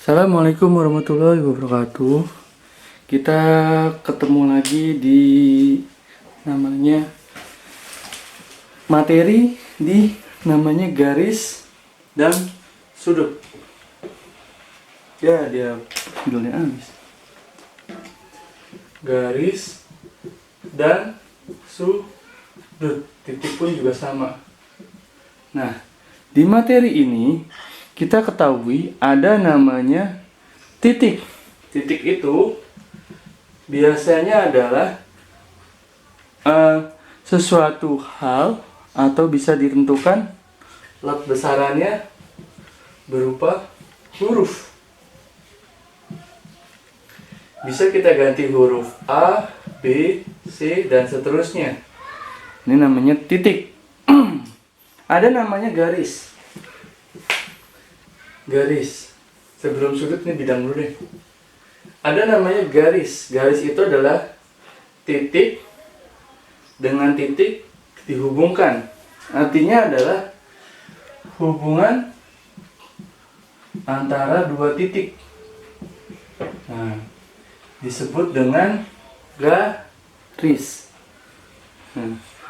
Assalamualaikum warahmatullahi wabarakatuh. Kita ketemu lagi di namanya materi di namanya garis dan sudut. Ya, dia judulnya habis. Garis dan sudut. Titik pun juga sama. Nah, di materi ini kita ketahui ada namanya titik. Titik itu biasanya adalah sesuatu hal atau bisa ditentukan besarannya berupa huruf. Bisa kita ganti huruf A, B, C, dan seterusnya. Ini namanya titik. Ada namanya garis. Garis. Sebelum sudut ini bidang dulu deh. Ada namanya garis. Garis itu adalah titik dengan titik dihubungkan. Artinya adalah hubungan antara dua titik. Nah, disebut dengan garis.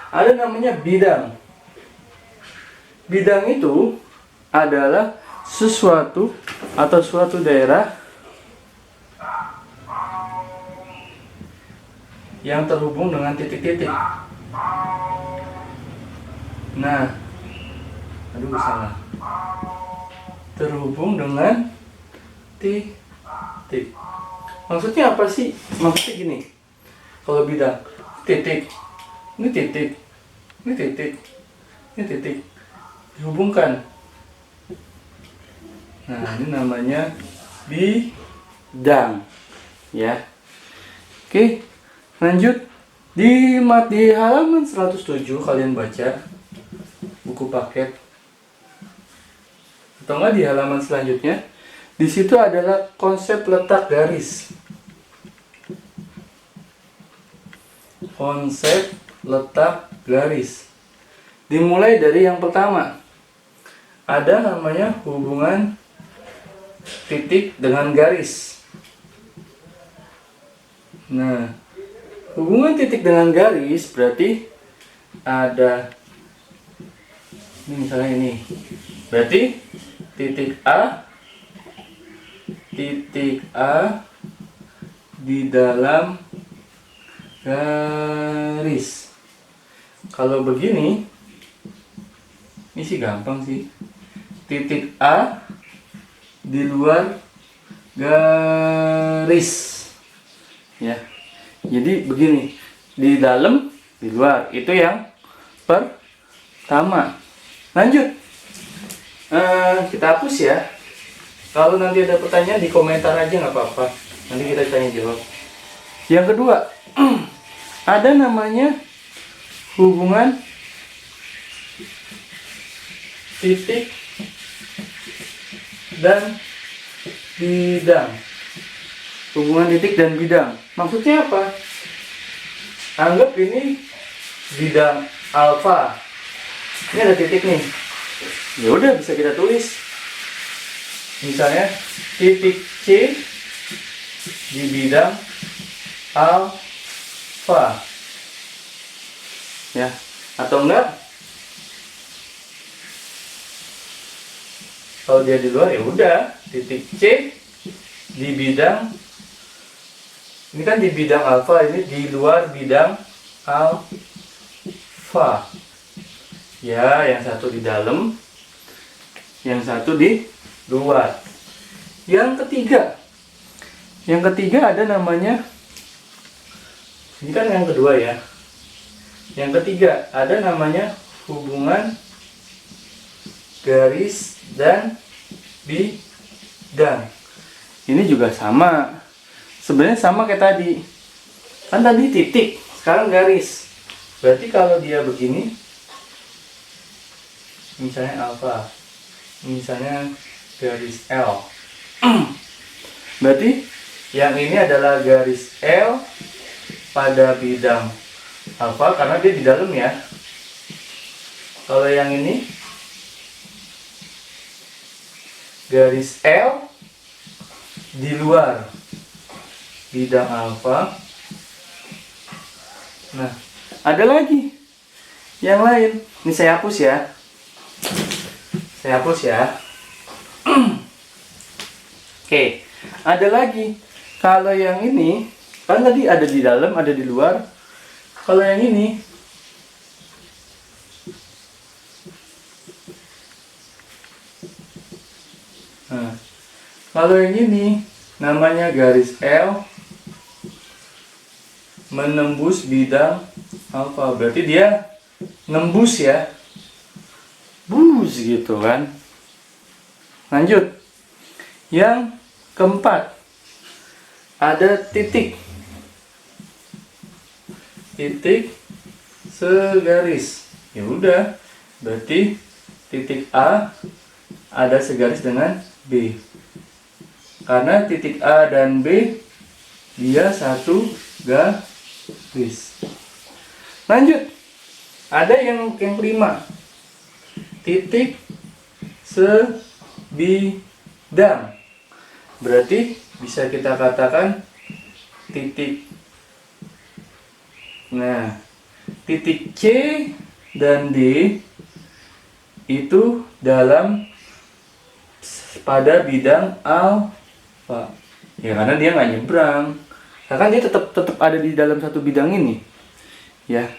Ada namanya bidang. Bidang itu adalah sesuatu atau suatu daerah yang terhubung dengan titik-titik. Nah, salah. Terhubung dengan titik. Maksudnya apa sih? Maksudnya gini. Kalau bidang titik, ini titik, ini titik, ini titik, dihubungkan. Nah, ini namanya bidang, ya. Oke, lanjut di halaman 107 kalian baca buku paket, atau enggak di halaman selanjutnya. Di situ adalah konsep letak garis. Konsep letak garis. Dimulai dari yang pertama. Ada namanya hubungan titik dengan garis. Nah, hubungan titik dengan garis berarti ada ini, misalnya ini. Berarti titik A di dalam garis. Kalau begini, ini sih gampang sih. Titik A di luar garis. Ya. Jadi begini, di dalam, di luar. Itu yang pertama. Lanjut. Kita hapus ya. Kalau nanti ada pertanyaan di komentar aja nggak apa-apa. Nanti kita tanya jawab. Yang kedua, ada namanya hubungan titik dan bidang. Hubungan titik dan bidang. Maksudnya apa? Anggap ini bidang alfa. Ini ada titik nih. Ya udah, bisa kita tulis. Misalnya titik C di bidang alfa. Ya, atau enggak? Kalau dia di luar ya udah, titik C di bidang, ini kan di bidang alfa, ini di luar bidang alfa. Ya, yang satu di dalam, yang satu di luar. Yang ketiga ada namanya, ini kan yang kedua ya. Yang ketiga ada namanya hubungan garis dan bidang. Ini juga sama. Sebenarnya sama kayak tadi. Kan tadi titik, sekarang garis. Berarti kalau dia begini, misalnya alfa, misalnya garis L. Berarti yang ini adalah garis L pada bidang alfa karena dia di dalam ya. Kalau yang ini garis L di luar bidang alfa. Nah, ada lagi yang lain. Ini saya hapus ya. Saya hapus ya. Oke, ada lagi. Kalau yang ini kan tadi ada di dalam, ada di luar. Kalau yang ini nah, kalau yang ini namanya garis L menembus bidang alfa. Berarti dia nembus ya. Bus gitu kan. Lanjut. Yang keempat. Ada titik. Titik segaris. Ya udah. Berarti titik A ada segaris dengan B. Karena titik A dan B dia satu garis. Lanjut. Ada yang kelima. Titik sebidang. Berarti bisa kita katakan titik. Nah, titik C dan D itu dalam pada bidang alfa. Ya karena dia nggak nyebrang. Nah, kan dia tetap ada di dalam satu bidang ini. Ya.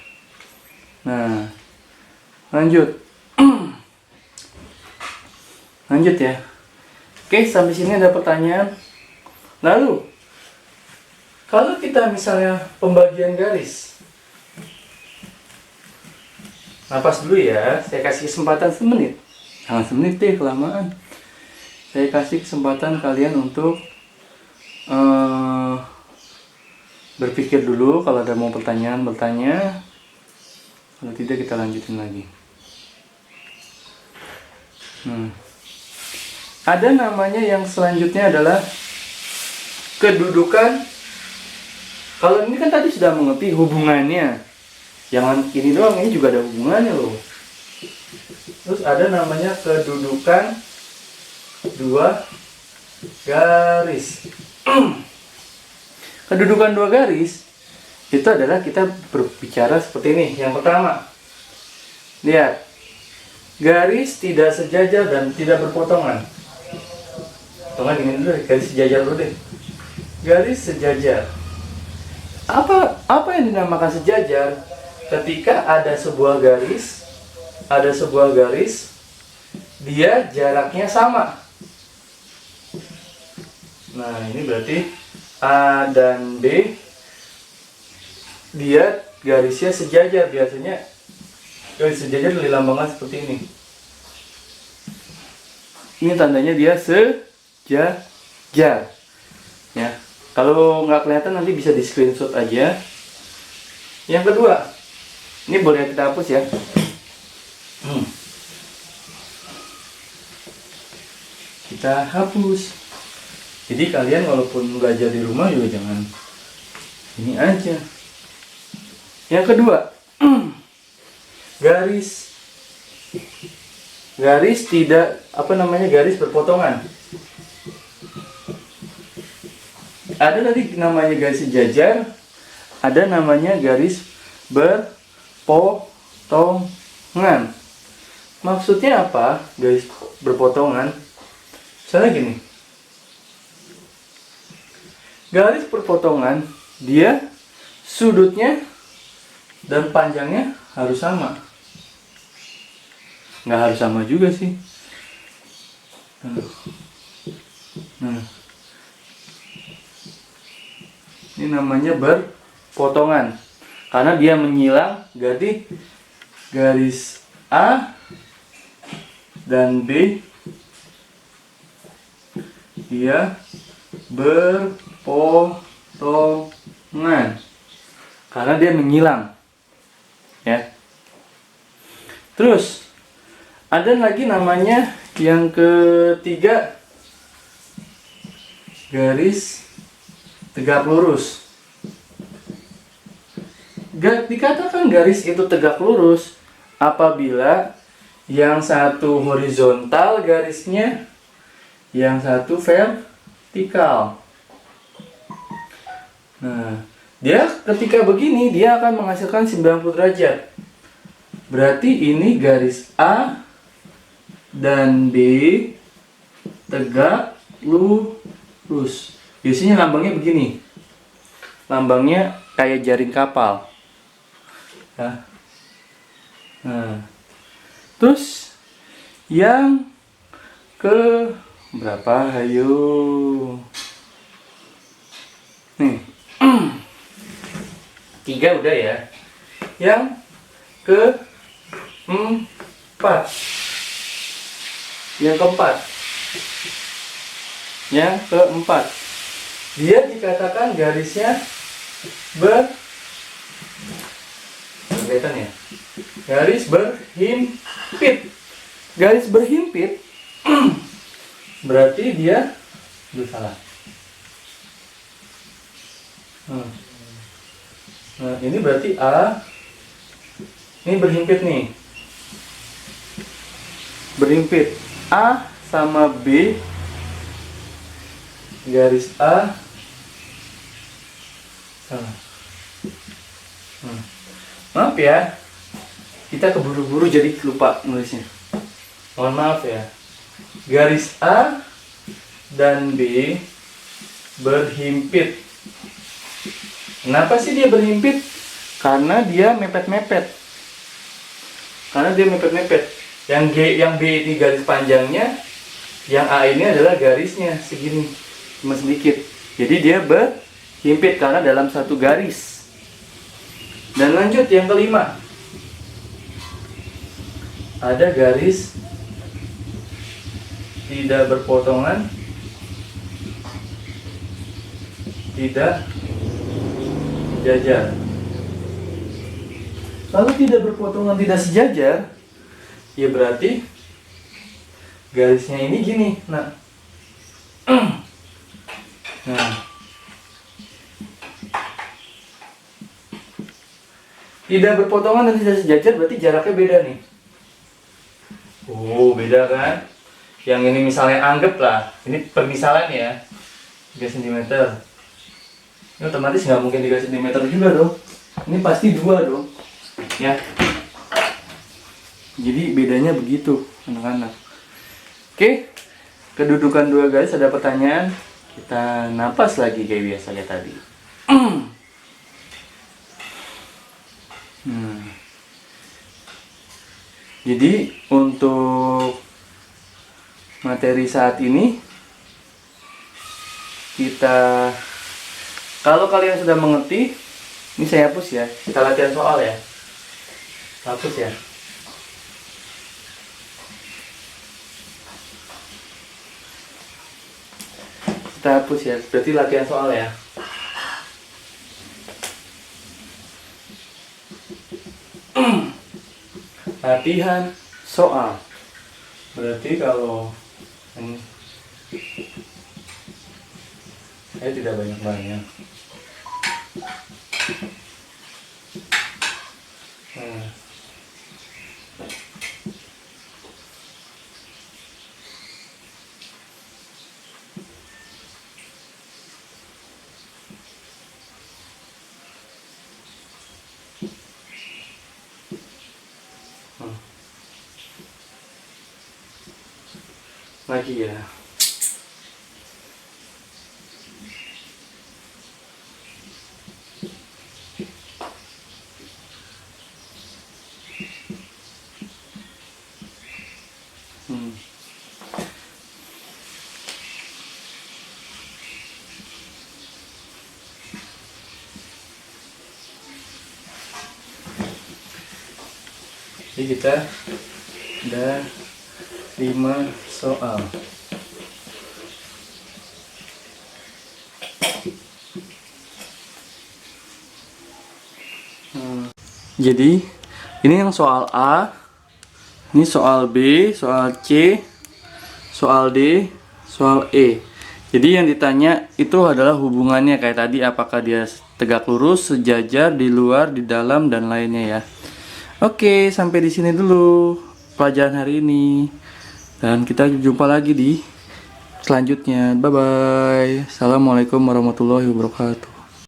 Nah, lanjut. Lanjut ya. Oke, sampai sini ada pertanyaan. Lalu, kalau kita misalnya pembagian garis. Napas dulu ya, saya kasih kesempatan semenit. Jangan semenit deh, kelamaan. Saya kasih kesempatan kalian untuk berpikir dulu. Kalau ada mau pertanyaan, bertanya. Kalau tidak, kita lanjutin lagi. Ada namanya yang selanjutnya adalah kedudukan. Kalau ini kan tadi sudah mengerti hubungannya. Jangan ini doang, ini juga ada hubungannya loh. Terus ada namanya kedudukan dua garis. Kedudukan dua garis itu adalah kita berbicara seperti ini. Yang pertama, lihat, garis tidak sejajar dan tidak berpotongan. Tengah gini dulu, garis sejajar dulu deh. Garis sejajar. Apa yang dinamakan sejajar? Ketika ada sebuah garis, dia jaraknya sama. Nah, ini berarti A dan B, dia garisnya sejajar. Biasanya garis sejajar dilambangkan seperti ini. Ini tandanya dia sejajar. Ya, kalau nggak kelihatan nanti bisa di screenshot aja. Yang kedua, ini boleh kita hapus ya. Kita hapus. Jadi kalian walaupun belajar di rumah juga jangan ini aja. Yang kedua, garis tidak garis berpotongan. Ada tadi namanya garis sejajar, ada namanya garis berpotongan. Maksudnya apa garis berpotongan? Misalnya gini, garis berpotongan dia sudutnya dan panjangnya harus sama. Nggak harus sama juga sih. Nah, ini namanya berpotongan karena dia menyilang. Jadi garis A dan B dia berpotongan karena dia menyilang ya. Terus ada lagi namanya yang ketiga, garis tegak lurus. Dikatakan garis itu tegak lurus apabila yang satu horizontal garisnya, yang satu vertikal. Nah, dia ketika begini dia akan menghasilkan 90 derajat. Berarti ini garis A dan B tegak lurus. Biasanya lambangnya begini. Lambangnya kayak jaring kapal. Ya. Nah, terus yang ke berapa? Ayo. Nih. 3 udah ya. Yang keempat. Yang keempat. Dia dikatakan garisnya kelihatan ya? Garis berhimpit. Garis berhimpit berarti dia salah. Nah, ini berarti A. Ini berhimpit nih. Berhimpit A sama B. Garis A salah. Maaf ya, kita keburu-buru jadi lupa nulisnya. Mohon maaf ya. Garis A dan B berhimpit. Kenapa sih dia berhimpit? Karena dia mepet-mepet. Yang B ini garis panjangnya, yang A ini adalah garisnya segini, cuma sedikit. Jadi dia berhimpit karena dalam satu garis. Dan lanjut yang kelima. Ada garis tidak berpotongan, tidak sejajar. Kalau tidak berpotongan, tidak sejajar, ya berarti garisnya ini gini. Nah, tidak berpotongan dan tidak sejajar berarti jaraknya beda nih. Oh, beda kan? Yang ini misalnya anggaplah, ini permisalan ya, 3 cm. Ini otomatis nggak mungkin 3 cm juga dong. Ini pasti 2 dong. Ya. Jadi bedanya begitu, anak-anak. Oke. Kedudukan dua garis, ada pertanyaan. Kita napas lagi kayak biasa kayak tadi. Jadi untuk materi saat ini kita, kalau kalian sudah mengerti, ini saya hapus ya. Kita latihan soal ya. Hapus ya. Kita hapus ya. Berarti latihan soal ya. Latihan soal. Berarti kalau ini saya tidak banyak-banyak. Lagi ya. Jadi kita ada 5 soal. Jadi ini yang soal A, ini soal B, soal C, soal D, soal E. Jadi yang ditanya itu adalah hubungannya kayak tadi, apakah dia tegak lurus, sejajar, di luar, di dalam, dan lainnya ya. Oke, sampai di sini dulu pelajaran hari ini. Dan kita jumpa lagi di selanjutnya. Bye bye. Assalamualaikum warahmatullahi wabarakatuh.